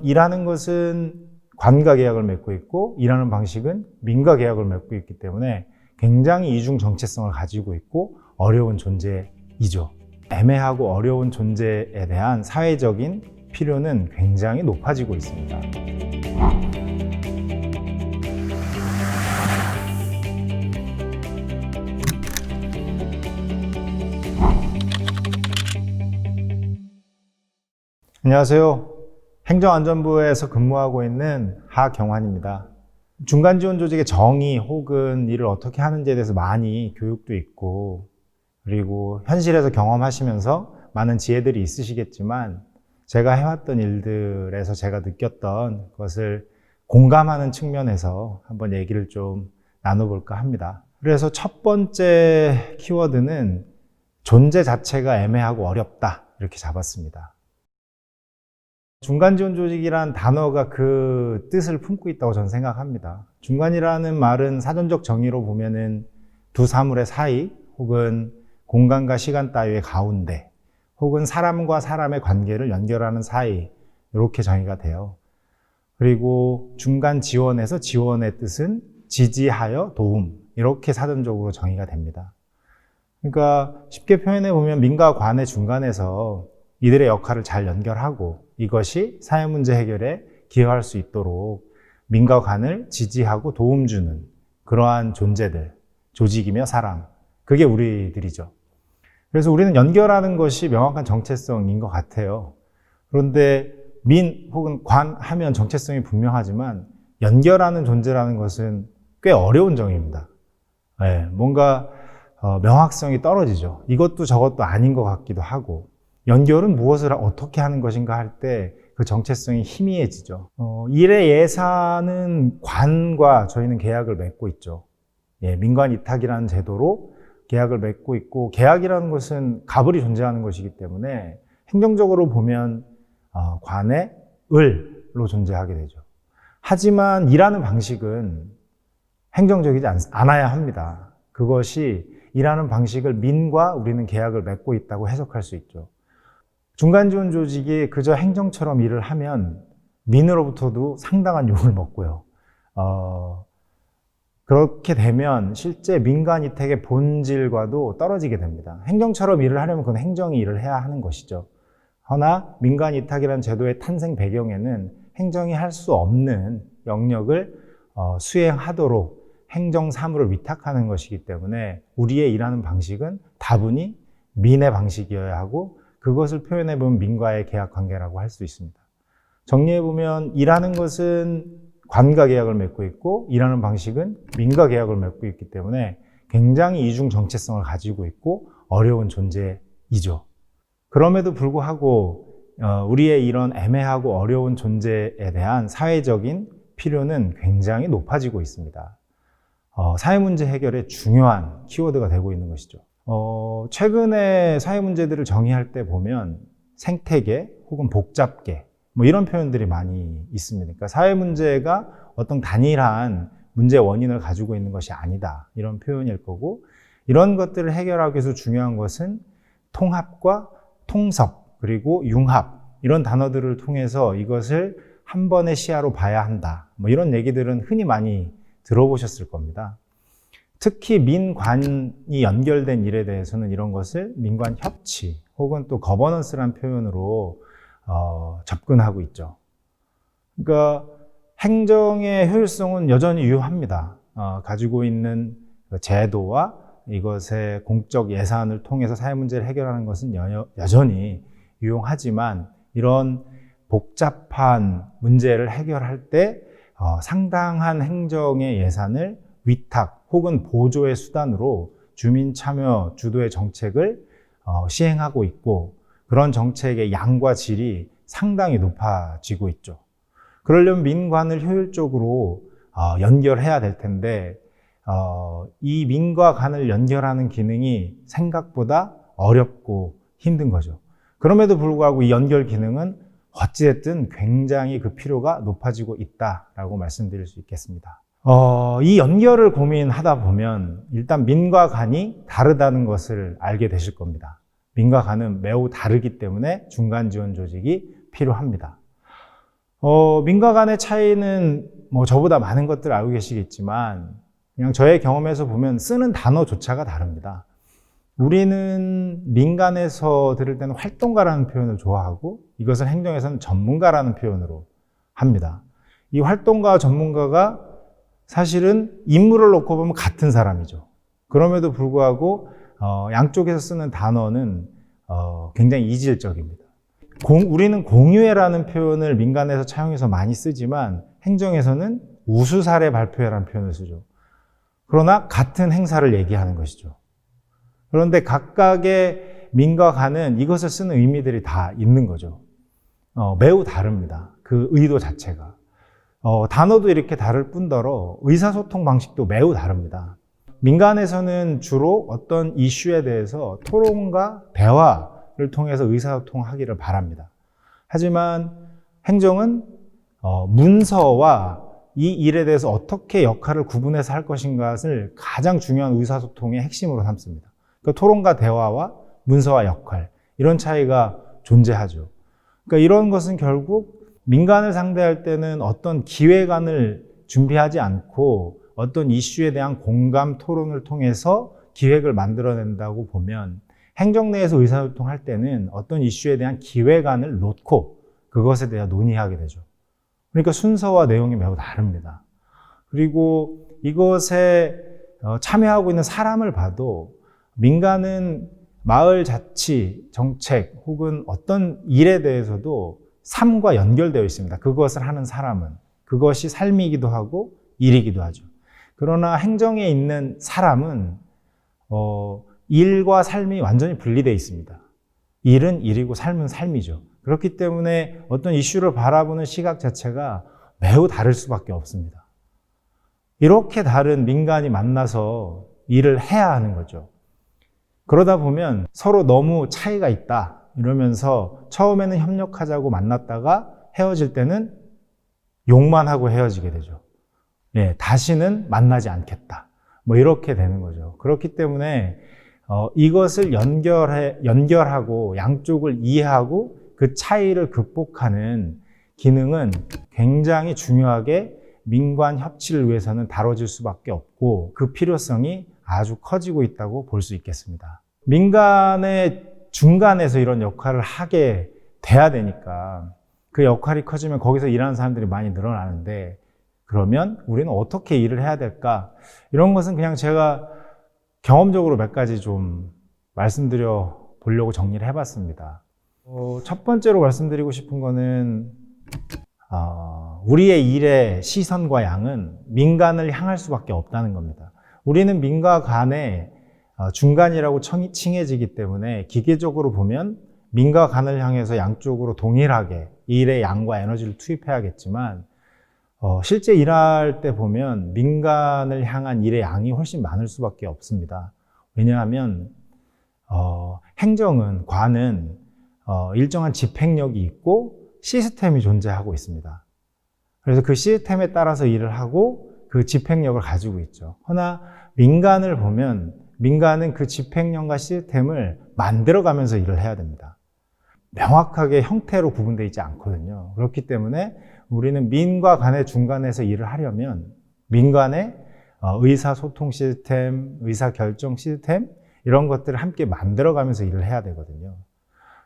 일하는 것은 관과 계약을 맺고 있고 일하는 방식은 민과 계약을 맺고 있기 때문에 굉장히 이중 정체성을 가지고 있고 어려운 존재이죠. 애매하고 어려운 존재에 대한 사회적인 필요는 굉장히 높아지고 있습니다. 안녕하세요. 행정안전부에서 근무하고 있는 하경환입니다. 중간지원 조직의 정의 혹은 일을 어떻게 하는지에 대해서 많이 교육도 있고 그리고 현실에서 경험하시면서 많은 지혜들이 있으시겠지만 제가 해왔던 일들에서 제가 느꼈던 것을 공감하는 측면에서 한번 얘기를 좀 나눠볼까 합니다. 그래서 첫 번째 키워드는 존재 자체가 애매하고 어렵다 이렇게 잡았습니다. 중간지원 조직이란 단어가 그 뜻을 품고 있다고 저는 생각합니다. 중간이라는 말은 사전적 정의로 보면은 두 사물의 사이 혹은 공간과 시간 따위의 가운데 혹은 사람과 사람의 관계를 연결하는 사이 이렇게 정의가 돼요. 그리고 중간 지원에서 지원의 뜻은 지지하여 도움 이렇게 사전적으로 정의가 됩니다. 그러니까 쉽게 표현해 보면 민과 관의 중간에서 이들의 역할을 잘 연결하고 이것이 사회 문제 해결에 기여할 수 있도록 민과 관을 지지하고 도움 주는 그러한 존재들, 조직이며 사람, 그게 우리들이죠. 그래서 우리는 연결하는 것이 명확한 정체성인 것 같아요. 그런데 민 혹은 관 하면 정체성이 분명하지만 연결하는 존재라는 것은 꽤 어려운 정의입니다. 네, 뭔가 명확성이 떨어지죠. 이것도 저것도 아닌 것 같기도 하고 연결은 무엇을 어떻게 하는 것인가 할 때 그 정체성이 희미해지죠. 일의 예산은 관과 저희는 계약을 맺고 있죠. 예, 민관이탁이라는 제도로 계약을 맺고 있고 계약이라는 것은 가불이 존재하는 것이기 때문에 행정적으로 보면 관의 을로 존재하게 되죠. 하지만 일하는 방식은 행정적이지 않아야 합니다. 그것이 일하는 방식을 민과 우리는 계약을 맺고 있다고 해석할 수 있죠. 중간지원 조직이 그저 행정처럼 일을 하면 민으로부터도 상당한 욕을 먹고요. 그렇게 되면 실제 민간이택의 본질과도 떨어지게 됩니다. 행정처럼 일을 하려면 그건 행정이 일을 해야 하는 것이죠. 허나 민간이탁이라는 제도의 탄생 배경에는 행정이 할 수 없는 영역을 수행하도록 행정 사무를 위탁하는 것이기 때문에 우리의 일하는 방식은 다분히 민의 방식이어야 하고 그것을 표현해보면 민과의 계약 관계라고 할 수 있습니다. 정리해보면 일하는 것은 관과 계약을 맺고 있고 일하는 방식은 민과 계약을 맺고 있기 때문에 굉장히 이중 정체성을 가지고 있고 어려운 존재이죠. 그럼에도 불구하고 우리의 이런 애매하고 어려운 존재에 대한 사회적인 필요는 굉장히 높아지고 있습니다. 사회 문제 해결의 중요한 키워드가 되고 있는 것이죠. 최근에 사회 문제들을 정의할 때 보면 생태계 혹은 복잡계 뭐 이런 표현들이 많이 있습니다. 그러니까 사회 문제가 어떤 단일한 문제 원인을 가지고 있는 것이 아니다 이런 표현일 거고 이런 것들을 해결하기 위해서 중요한 것은 통합과 통섭 그리고 융합 이런 단어들을 통해서 이것을 한 번의 시야로 봐야 한다 뭐 이런 얘기들은 흔히 많이 들어보셨을 겁니다. 특히 민관이 연결된 일에 대해서는 이런 것을 민관 협치 혹은 또 거버넌스라는 표현으로 접근하고 있죠. 그러니까 행정의 효율성은 여전히 유효합니다. 가지고 있는 제도와 이것의 공적 예산을 통해서 사회 문제를 해결하는 것은 여전히 유용하지만 이런 복잡한 문제를 해결할 때 상당한 행정의 예산을 위탁 혹은 보조의 수단으로 주민 참여 주도의 정책을 시행하고 있고 그런 정책의 양과 질이 상당히 높아지고 있죠. 그러려면 민관을 효율적으로 연결해야 될 텐데 이 민과 관을 연결하는 기능이 생각보다 어렵고 힘든 거죠. 그럼에도 불구하고 이 연결 기능은 어찌됐든 굉장히 그 필요가 높아지고 있다라고 말씀드릴 수 있겠습니다. 이 연결을 고민하다 보면 일단 민과 관이 다르다는 것을 알게 되실 겁니다. 민과 관은 매우 다르기 때문에 중간 지원 조직이 필요합니다. 민과 간의 차이는 뭐 저보다 많은 것들 알고 계시겠지만 그냥 저의 경험에서 보면 쓰는 단어조차가 다릅니다. 우리는 민간에서 들을 때는 활동가라는 표현을 좋아하고 이것을 행정에서는 전문가라는 표현으로 합니다. 이 활동가와 전문가가 사실은 인물을 놓고 보면 같은 사람이죠. 그럼에도 불구하고 양쪽에서 쓰는 단어는 굉장히 이질적입니다. 우리는 공유회라는 표현을 민간에서 차용해서 많이 쓰지만 행정에서는 우수사례 발표회라는 표현을 쓰죠. 그러나 같은 행사를 얘기하는 것이죠. 그런데 각각의 민과 간은 이것을 쓰는 의미들이 다 있는 거죠. 매우 다릅니다. 그 의도 자체가. 단어도 이렇게 다를 뿐더러 의사소통 방식도 매우 다릅니다. 민간에서는 주로 어떤 이슈에 대해서 토론과 대화를 통해서 의사소통하기를 바랍니다. 하지만 행정은 문서와 이 일에 대해서 어떻게 역할을 구분해서 할 것인가를 가장 중요한 의사소통의 핵심으로 삼습니다. 그러니까 토론과 대화와 문서와 역할, 이런 차이가 존재하죠. 그러니까 이런 것은 결국 민간을 상대할 때는 어떤 기획안을 준비하지 않고 어떤 이슈에 대한 공감 토론을 통해서 기획을 만들어낸다고 보면 행정 내에서 의사소통할 때는 어떤 이슈에 대한 기획안을 놓고 그것에 대해 논의하게 되죠. 그러니까 순서와 내용이 매우 다릅니다. 그리고 이것에 참여하고 있는 사람을 봐도 민간은 마을 자치, 정책 혹은 어떤 일에 대해서도 삶과 연결되어 있습니다. 그것을 하는 사람은. 그것이 삶이기도 하고 일이기도 하죠. 그러나 행정에 있는 사람은 일과 삶이 완전히 분리되어 있습니다. 일은 일이고 삶은 삶이죠. 그렇기 때문에 어떤 이슈를 바라보는 시각 자체가 매우 다를 수밖에 없습니다. 이렇게 다른 민간이 만나서 일을 해야 하는 거죠. 그러다 보면 서로 너무 차이가 있다 이러면서 처음에는 협력하자고 만났다가 헤어질 때는 욕만 하고 헤어지게 되죠. 다시는 만나지 않겠다. 뭐 이렇게 되는 거죠. 그렇기 때문에 이것을 연결하고 양쪽을 이해하고 그 차이를 극복하는 기능은 굉장히 중요하게 민관 협치를 위해서는 다뤄질 수밖에 없고 그 필요성이 아주 커지고 있다고 볼 수 있겠습니다. 민간의 중간에서 이런 역할을 하게 돼야 되니까 그 역할이 커지면 거기서 일하는 사람들이 많이 늘어나는데 그러면 우리는 어떻게 일을 해야 될까? 이런 것은 그냥 제가 경험적으로 몇 가지 좀 말씀드려 보려고 정리를 해봤습니다. 첫 번째로 말씀드리고 싶은 거는 우리의 일의 시선과 양은 민간을 향할 수밖에 없다는 겁니다. 우리는 민과 간의 중간이라고 칭해지기 때문에 기계적으로 보면 민과 간을 향해서 양쪽으로 동일하게 일의 양과 에너지를 투입해야겠지만 실제 일할 때 보면 민간을 향한 일의 양이 훨씬 많을 수밖에 없습니다. 왜냐하면 행정은, 관은 일정한 집행력이 있고 시스템이 존재하고 있습니다. 그래서 그 시스템에 따라서 일을 하고 그 집행력을 가지고 있죠. 그러나 민간을 보면 민간은 그 집행력과 시스템을 만들어가면서 일을 해야 됩니다. 명확하게 형태로 구분되어 있지 않거든요. 그렇기 때문에 우리는 민과 간의 중간에서 일을 하려면 민간의 의사소통 시스템, 의사결정 시스템 이런 것들을 함께 만들어가면서 일을 해야 되거든요.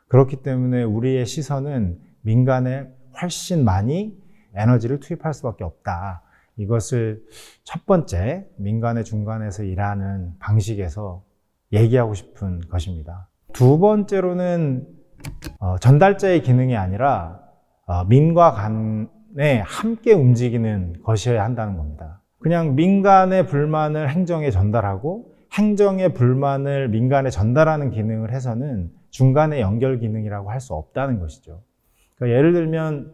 그렇기 때문에 우리의 시선은 민간에 훨씬 많이 에너지를 투입할 수밖에 없다. 이것을 첫 번째 민간의 중간에서 일하는 방식에서 얘기하고 싶은 것입니다. 두 번째로는 전달자의 기능이 아니라 민과 간에 함께 움직이는 것이어야 한다는 겁니다. 그냥 민간의 불만을 행정에 전달하고 행정의 불만을 민간에 전달하는 기능을 해서는 중간의 연결 기능이라고 할 수 없다는 것이죠. 그러니까 예를 들면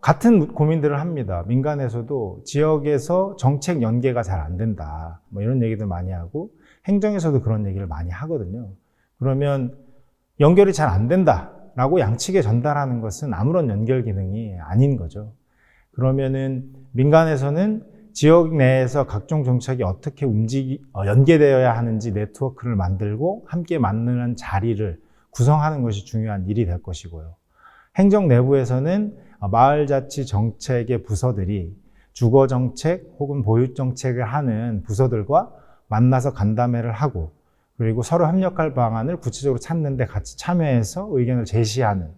같은 고민들을 합니다. 민간에서도 지역에서 정책 연계가 잘 안 된다. 뭐 이런 얘기들 많이 하고 행정에서도 그런 얘기를 많이 하거든요. 그러면 연결이 잘 안 된다라고 양측에 전달하는 것은 아무런 연결 기능이 아닌 거죠. 그러면은 민간에서는 지역 내에서 각종 정책이 어떻게 연계되어야 하는지 네트워크를 만들고 함께 만드는 자리를 구성하는 것이 중요한 일이 될 것이고요. 행정 내부에서는 마을자치 정책의 부서들이 주거정책 혹은 보육정책을 하는 부서들과 만나서 간담회를 하고 그리고 서로 협력할 방안을 구체적으로 찾는 데 같이 참여해서 의견을 제시하는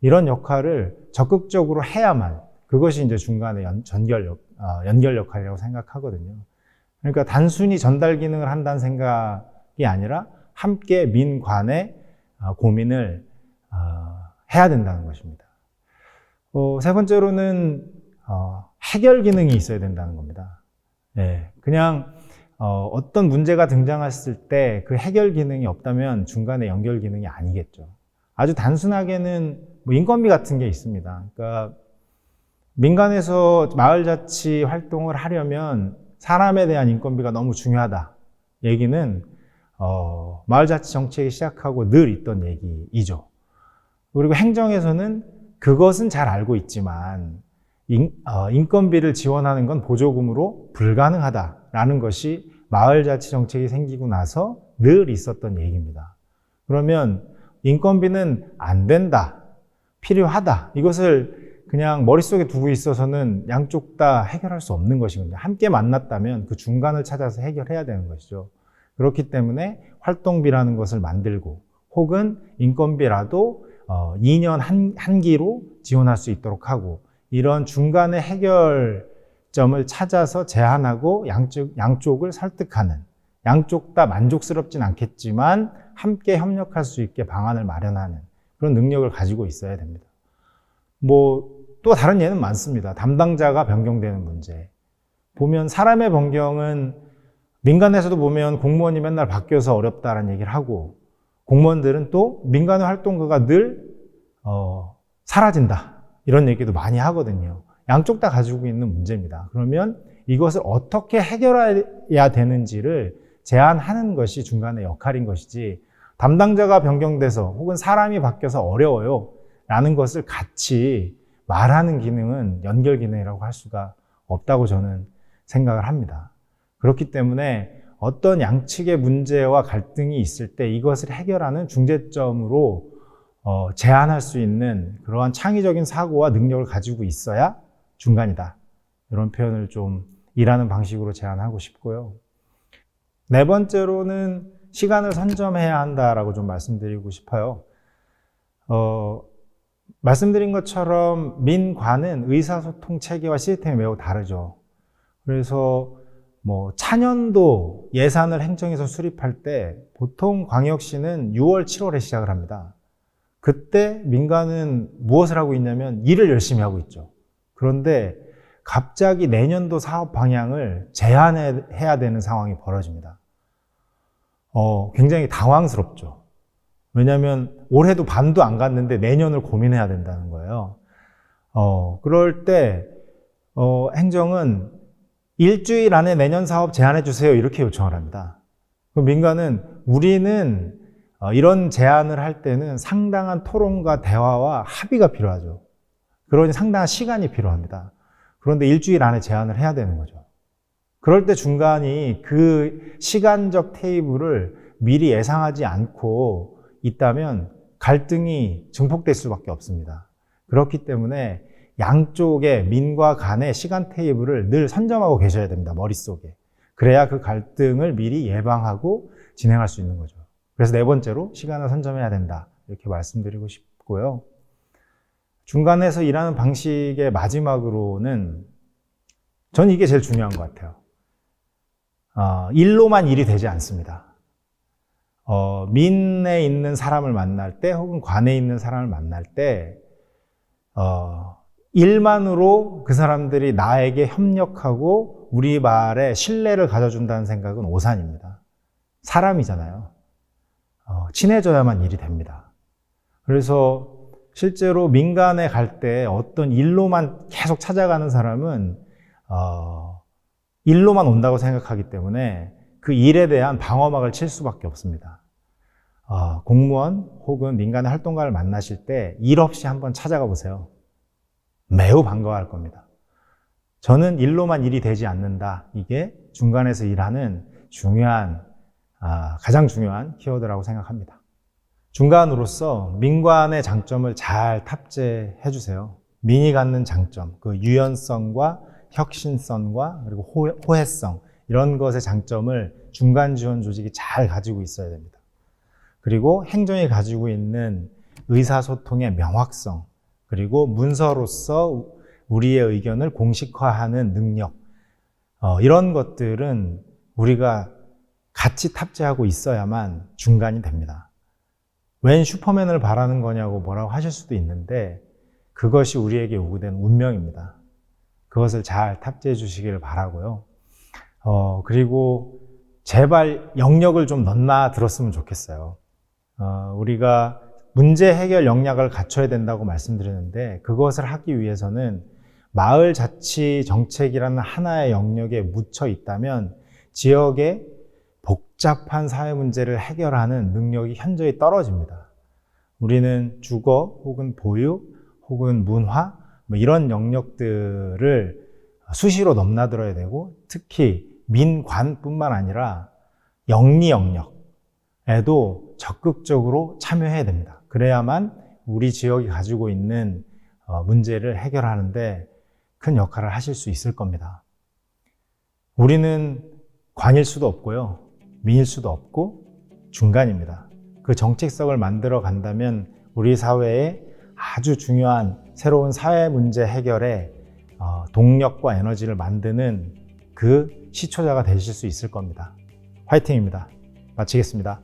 이런 역할을 적극적으로 해야만 그것이 이제 중간에 연결 역할이라고 생각하거든요. 그러니까 단순히 전달 기능을 한다는 생각이 아니라 함께 민관의 고민을 해야 된다는 것입니다. 세 번째로는 해결 기능이 있어야 된다는 겁니다. 예, 그냥 어떤 문제가 등장했을 때 그 해결 기능이 없다면 중간에 연결 기능이 아니겠죠. 아주 단순하게는 뭐 인건비 같은 게 있습니다. 그러니까 민간에서 마을자치 활동을 하려면 사람에 대한 인건비가 너무 중요하다. 얘기는 마을자치 정책이 시작하고 늘 있던 얘기이죠. 그리고 행정에서는 그것은 잘 알고 있지만 인건비를 지원하는 건 보조금으로 불가능하다라는 것이 마을자치 정책이 생기고 나서 늘 있었던 얘기입니다. 그러면 인건비는 안 된다, 필요하다, 이것을 그냥 머릿속에 두고 있어서는 양쪽 다 해결할 수 없는 것이거든요. 함께 만났다면 그 중간을 찾아서 해결해야 되는 것이죠. 그렇기 때문에 활동비라는 것을 만들고 혹은 인건비라도 2년 한 기로 지원할 수 있도록 하고 이런 중간의 해결점을 찾아서 제안하고 양쪽을 설득하는, 양쪽 다 만족스럽진 않겠지만 함께 협력할 수 있게 방안을 마련하는 그런 능력을 가지고 있어야 됩니다. 또 다른 예는 많습니다. 담당자가 변경되는 문제. 보면 사람의 변경은 민간에서도 보면 공무원이 맨날 바뀌어서 어렵다라는 얘기를 하고 공무원들은 또 민간의 활동가가 늘 사라진다. 이런 얘기도 많이 하거든요. 양쪽 다 가지고 있는 문제입니다. 그러면 이것을 어떻게 해결해야 되는지를 제안하는 것이 중간의 역할인 것이지 담당자가 변경돼서 혹은 사람이 바뀌어서 어려워요 라는 것을 같이 말하는 기능은 연결 기능이라고 할 수가 없다고 저는 생각을 합니다. 그렇기 때문에 어떤 양측의 문제와 갈등이 있을 때 이것을 해결하는 중재점으로 제안할 수 있는 그러한 창의적인 사고와 능력을 가지고 있어야 중간이다. 이런 표현을 좀 일하는 방식으로 제안하고 싶고요. 네 번째로는 시간을 선점해야 한다라고 좀 말씀드리고 싶어요. 말씀드린 것처럼 민관은 의사소통 체계와 시스템이 매우 다르죠. 그래서 차년도 예산을 행정에서 수립할 때 보통 광역시는 6월, 7월에 시작을 합니다. 그때 민간은 무엇을 하고 있냐면 일을 열심히 하고 있죠. 그런데 갑자기 내년도 사업 방향을 제안해야 되는 상황이 벌어집니다. 굉장히 당황스럽죠. 왜냐하면 올해도 반도 안 갔는데 내년을 고민해야 된다는 거예요. 그럴 때 행정은 일주일 안에 내년 사업 제안해 주세요 이렇게 요청을 합니다. 그럼 민간은 우리는 이런 제안을 할 때는 상당한 토론과 대화와 합의가 필요하죠. 그러니 상당한 시간이 필요합니다. 그런데 일주일 안에 제안을 해야 되는 거죠. 그럴 때 중간이 그 시간적 테이블을 미리 예상하지 않고 있다면 갈등이 증폭될 수밖에 없습니다. 그렇기 때문에 양쪽의 민과 간의 시간 테이블을 늘 선점하고 계셔야 됩니다. 머릿속에. 그래야 그 갈등을 미리 예방하고 진행할 수 있는 거죠. 그래서 네 번째로 시간을 선점해야 된다. 이렇게 말씀드리고 싶고요. 중간에서 일하는 방식의 마지막으로는 저는 이게 제일 중요한 것 같아요. 일로만 일이 되지 않습니다. 민에 있는 사람을 만날 때 혹은 관에 있는 사람을 만날 때 일만으로 그 사람들이 나에게 협력하고 우리 말에 신뢰를 가져준다는 생각은 오산입니다. 사람이잖아요. 친해져야만 일이 됩니다. 그래서 실제로 민간에 갈 때 어떤 일로만 계속 찾아가는 사람은 일로만 온다고 생각하기 때문에 그 일에 대한 방어막을 칠 수밖에 없습니다. 공무원 혹은 민간의 활동가를 만나실 때 일 없이 한번 찾아가 보세요. 매우 반가워할 겁니다. 저는 일로만 일이 되지 않는다. 이게 중간에서 일하는 가장 중요한 키워드라고 생각합니다. 중간으로서 민관의 장점을 잘 탑재해 주세요. 민이 갖는 장점, 그 유연성과 혁신성과 그리고 호혜성, 이런 것의 장점을 중간 지원 조직이 잘 가지고 있어야 됩니다. 그리고 행정이 가지고 있는 의사소통의 명확성, 그리고 문서로서 우리의 의견을 공식화하는 능력, 이런 것들은 우리가 같이 탑재하고 있어야만 중간이 됩니다. 웬 슈퍼맨을 바라는 거냐고 뭐라고 하실 수도 있는데, 그것이 우리에게 요구된 운명입니다. 그것을 잘 탑재해 주시기를 바라고요. 그리고 제발 영역을 좀 넘나들었으면 좋겠어요. 우리가 문제 해결 역량을 갖춰야 된다고 말씀드렸는데, 그것을 하기 위해서는 마을 자치 정책이라는 하나의 영역에 묻혀 있다면 지역의 복잡한 사회 문제를 해결하는 능력이 현저히 떨어집니다. 우리는 주거 혹은 보육 혹은 문화, 이런 영역들을 수시로 넘나들어야 되고, 특히 민관뿐만 아니라 영리 영역에도 적극적으로 참여해야 됩니다. 그래야만 우리 지역이 가지고 있는 문제를 해결하는데 큰 역할을 하실 수 있을 겁니다. 우리는 관일 수도 없고요, 민일 수도 없고 중간입니다. 그 정책성을 만들어 간다면 우리 사회에 아주 중요한 새로운 사회 문제 해결에 동력과 에너지를 만드는 그 시초자가 되실 수 있을 겁니다. 화이팅입니다. 마치겠습니다.